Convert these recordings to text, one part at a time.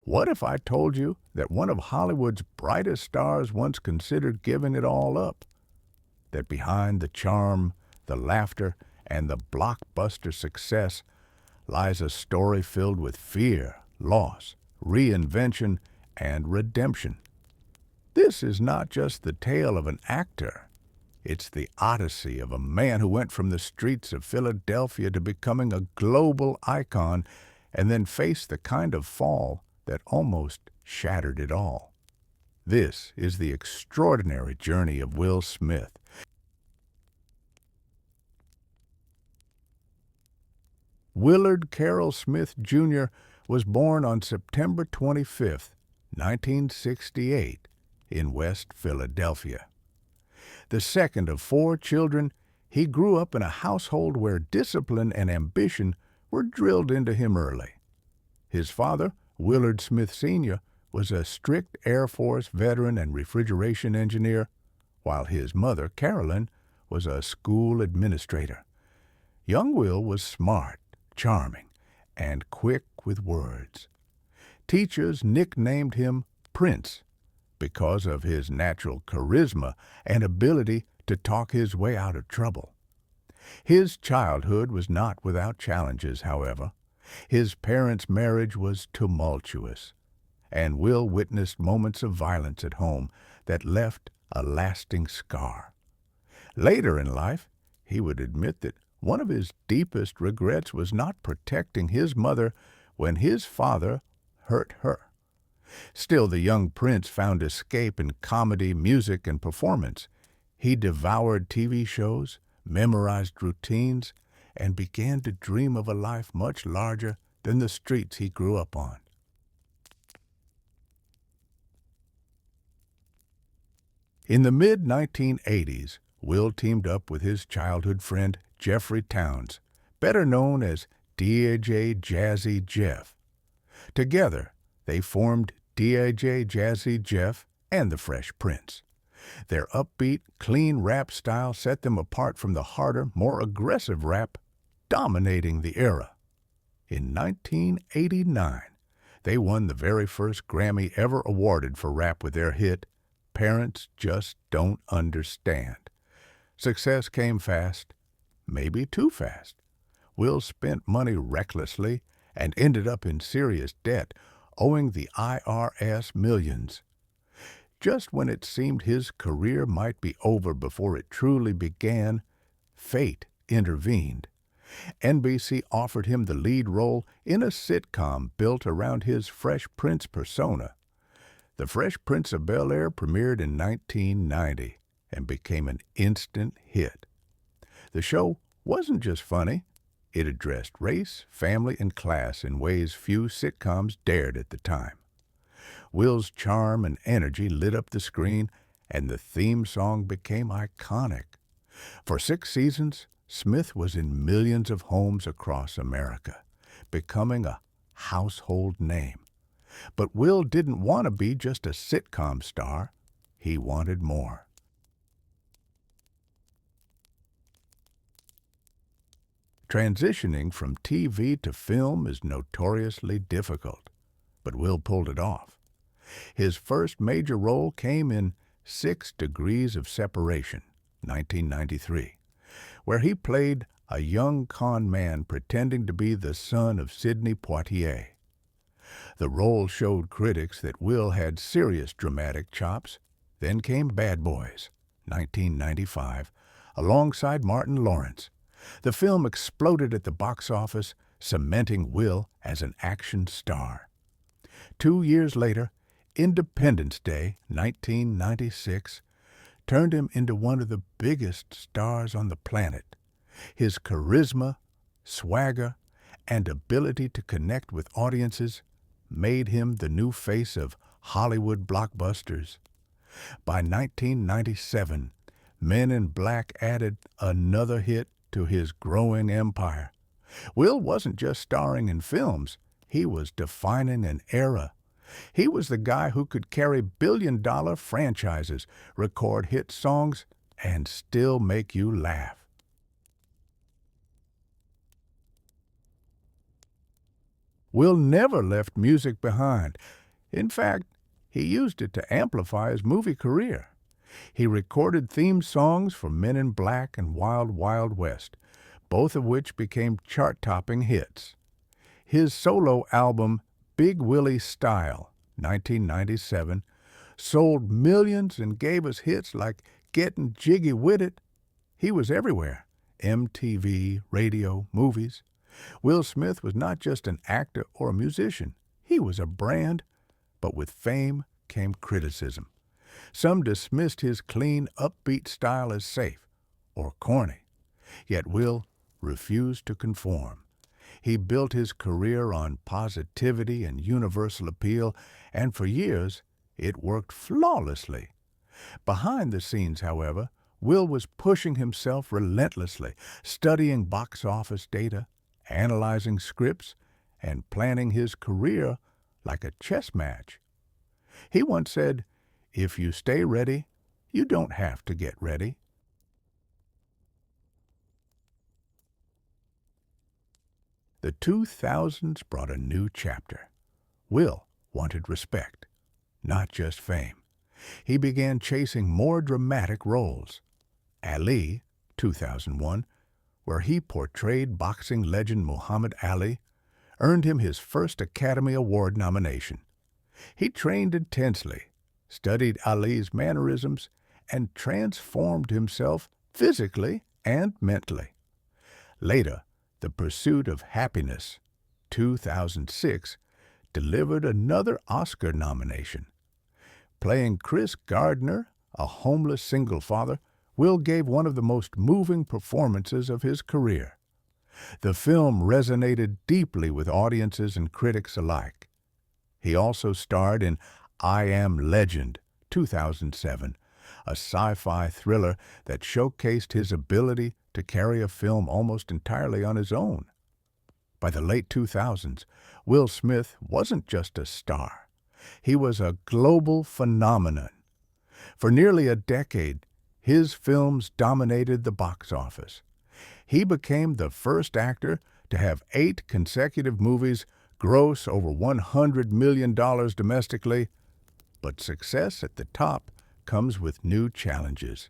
What if I told you that one of Hollywood's brightest stars once considered giving it all up? That behind the charm, the laughter, and the blockbuster success lies a story filled with fear, loss, reinvention, and redemption. This is not just the tale of an actor. It's the odyssey of a man who went from the streets of Philadelphia to becoming a global icon and then faced the kind of fall that almost shattered it all. This is the extraordinary journey of Will Smith. Willard Carroll Smith, Jr. was born on September 25, 1968, in West Philadelphia. The second of four children, he grew up in a household where discipline and ambition were drilled into him early. His father, Willard Smith Sr., was a strict Air Force veteran and refrigeration engineer, while his mother, Carolyn, was a school administrator. Young Will was smart, charming, and quick with words. Teachers nicknamed him Prince because of his natural charisma and ability to talk his way out of trouble. His childhood was not without challenges, however. His parents' marriage was tumultuous, and Will witnessed moments of violence at home that left a lasting scar. Later in life, he would admit that one of his deepest regrets was not protecting his mother when his father hurt her. Still, the young prince found escape in comedy, music, and performance. He devoured TV shows, memorized routines, and began to dream of a life much larger than the streets he grew up on. In the mid-1980s, Will teamed up with his childhood friend Jeffrey Towns, better known as D.A.J. Jazzy Jeff. Together, they formed D.A.J. Jazzy Jeff and the Fresh Prince. Their upbeat, clean rap style set them apart from the harder, more aggressive rap dominating the era. In 1989, they won the very first Grammy ever awarded for rap with their hit, Parents Just Don't Understand. Success came fast, maybe too fast. Will spent money recklessly and ended up in serious debt, owing the IRS millions. Just when it seemed his career might be over before it truly began, fate intervened. NBC offered him the lead role in a sitcom built around his Fresh Prince persona. The Fresh Prince of Bel-Air premiered in 1990 and became an instant hit. The show wasn't just funny. It addressed race, family, and class in ways few sitcoms dared at the time. Will's charm and energy lit up the screen, and the theme song became iconic. For 6 seasons, Smith was in millions of homes across America, becoming a household name. But Will didn't want to be just a sitcom star. He wanted more. Transitioning from TV to film is notoriously difficult, but Will pulled it off. His first major role came in 6 Degrees of Separation, 1993, where he played a young con man pretending to be the son of Sidney Poitier. The role showed critics that Will had serious dramatic chops. Then came Bad Boys, 1995, alongside Martin Lawrence. The film exploded at the box office, cementing Will as an action star. 2 years later, Independence Day, 1996, turned him into one of the biggest stars on the planet. His charisma, swagger, and ability to connect with audiences made him the new face of Hollywood blockbusters. By 1997, Men in Black added another hit to his growing empire. Will wasn't just starring in films, he was defining an era. He was the guy who could carry billion-dollar franchises, record hit songs, and still make you laugh. Will never left music behind. In fact, he used it to amplify his movie career. He recorded theme songs for Men in Black and Wild Wild West, both of which became chart-topping hits. His solo album, Big Willie Style, 1997, sold millions and gave us hits like Gettin' Jiggy With It. He was everywhere: MTV, radio, movies. Will Smith was not just an actor or a musician. He was a brand, but with fame came criticism. Some dismissed his clean, upbeat style as safe or corny. Yet Will refused to conform. He built his career on positivity and universal appeal, and for years it worked flawlessly. Behind the scenes, however, Will was pushing himself relentlessly, studying box office data, analyzing scripts, and planning his career like a chess match. He once said, "If you stay ready, you don't have to get ready." The 2000s brought a new chapter. Will wanted respect, not just fame. He began chasing more dramatic roles. Ali, 2001, where he portrayed boxing legend Muhammad Ali, earned him his first Academy Award nomination. He trained intensely, studied Ali's mannerisms, and transformed himself physically and mentally. Later, The Pursuit of Happiness, 2006, delivered another Oscar nomination. Playing Chris Gardner, a homeless single father, Will gave one of the most moving performances of his career. The film resonated deeply with audiences and critics alike. He also starred in I Am Legend, 2007, a sci-fi thriller that showcased his ability to carry a film almost entirely on his own. By the late 2000s, Will Smith wasn't just a star. He was a global phenomenon. For nearly a decade, his films dominated the box office. He became the first actor to have 8 consecutive movies gross over $100 million domestically, but success at the top comes with new challenges.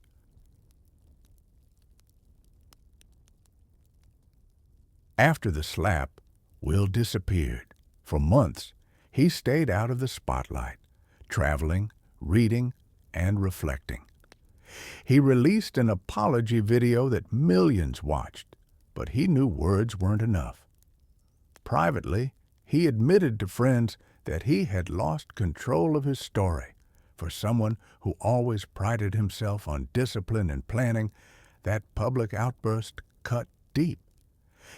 After the slap, Will disappeared. For months, he stayed out of the spotlight, traveling, reading, and reflecting. He released an apology video that millions watched, but he knew words weren't enough. Privately, he admitted to friends that he had lost control of his story. For someone who always prided himself on discipline and planning, that public outburst cut deep.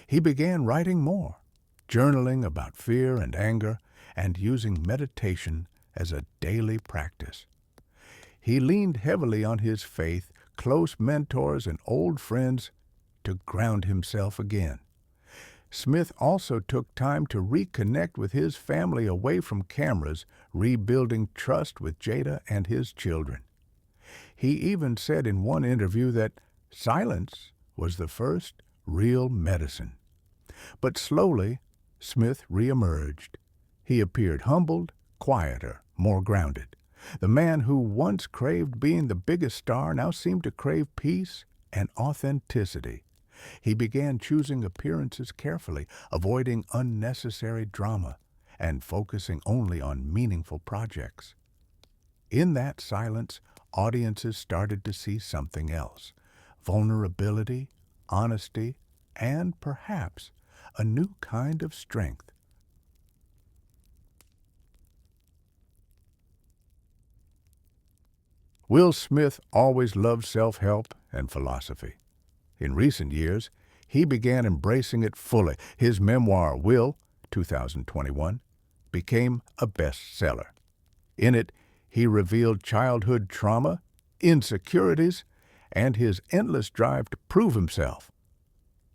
He began writing more, journaling about fear and anger, and using meditation as a daily practice. He leaned heavily on his faith, close mentors, and old friends to ground himself again. Smith also took time to reconnect with his family away from cameras, rebuilding trust with Jada and his children. He even said in one interview that silence was the first real medicine. But slowly, Smith reemerged. He appeared humbled, quieter, more grounded. The man who once craved being the biggest star now seemed to crave peace and authenticity. He began choosing appearances carefully, avoiding unnecessary drama, and focusing only on meaningful projects. In that silence, audiences started to see something else: vulnerability, honesty, and perhaps a new kind of strength. Will Smith always loved self-help and philosophy. In recent years, he began embracing it fully. His memoir, Will, 2021, became a bestseller. In it, he revealed childhood trauma, insecurities, and his endless drive to prove himself.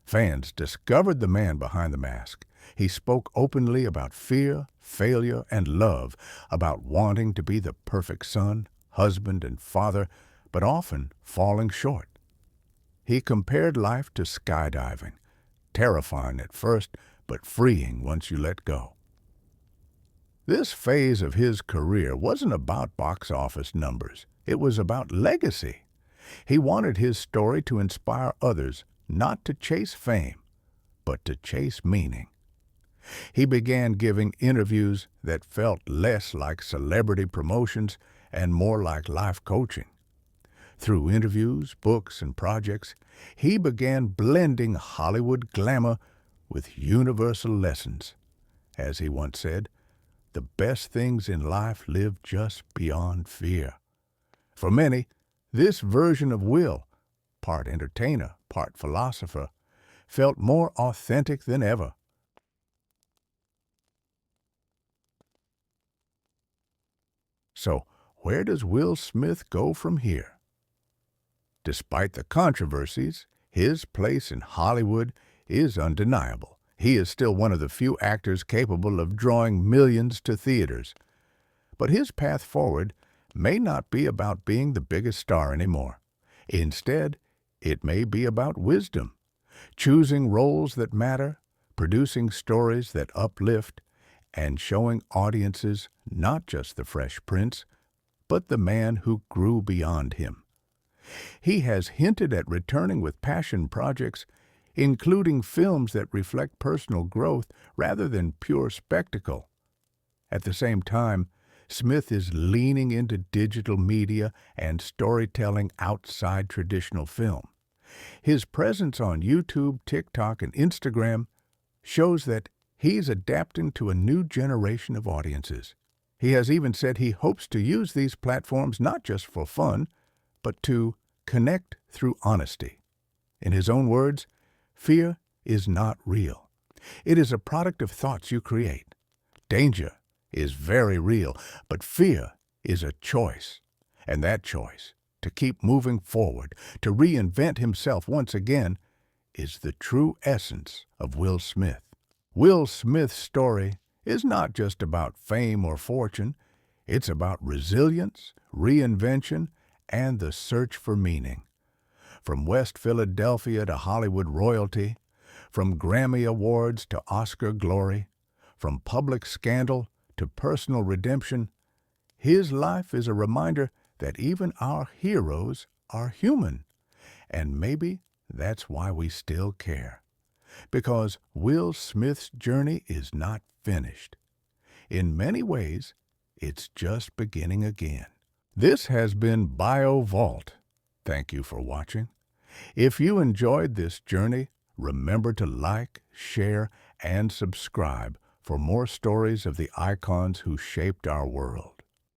Fans discovered the man behind the mask. He spoke openly about fear, failure, and love, about wanting to be the perfect son, husband, and father, but often falling short. He compared life to skydiving, terrifying at first, but freeing once you let go. This phase of his career wasn't about box office numbers. It was about legacy. He wanted his story to inspire others not to chase fame, but to chase meaning. He began giving interviews that felt less like celebrity promotions and more like life coaching. Through interviews, books, and projects, he began blending Hollywood glamour with universal lessons. As he once said, the best things in life live just beyond fear. For many, this version of Will, part entertainer, part philosopher, felt more authentic than ever. So, where does Will Smith go from here? Despite the controversies, his place in Hollywood is undeniable. He is still one of the few actors capable of drawing millions to theaters. But his path forward may not be about being the biggest star anymore. Instead, it may be about wisdom, choosing roles that matter, producing stories that uplift, and showing audiences not just the Fresh Prince, but the man who grew beyond him. He has hinted at returning with passion projects, including films that reflect personal growth rather than pure spectacle. At the same time, Smith is leaning into digital media and storytelling outside traditional film. His presence on YouTube, TikTok, and Instagram shows that he's adapting to a new generation of audiences. He has even said he hopes to use these platforms not just for fun, but to connect through honesty. In his own words, fear is not real. It is a product of thoughts you create. Danger is very real, but fear is a choice. And that choice, to keep moving forward, to reinvent himself once again, is the true essence of Will Smith. Will Smith's story is not just about fame or fortune. It's about resilience, reinvention, and the search for meaning. From West Philadelphia to Hollywood royalty, from Grammy Awards to Oscar glory, from public scandal to personal redemption, his life is a reminder that even our heroes are human. And maybe that's why we still care. Because Will Smith's journey is not finished. In many ways, it's just beginning again. This has been Bio Vault. Thank you for watching. If you enjoyed this journey, remember to like, share, and subscribe for more stories of the icons who shaped our world.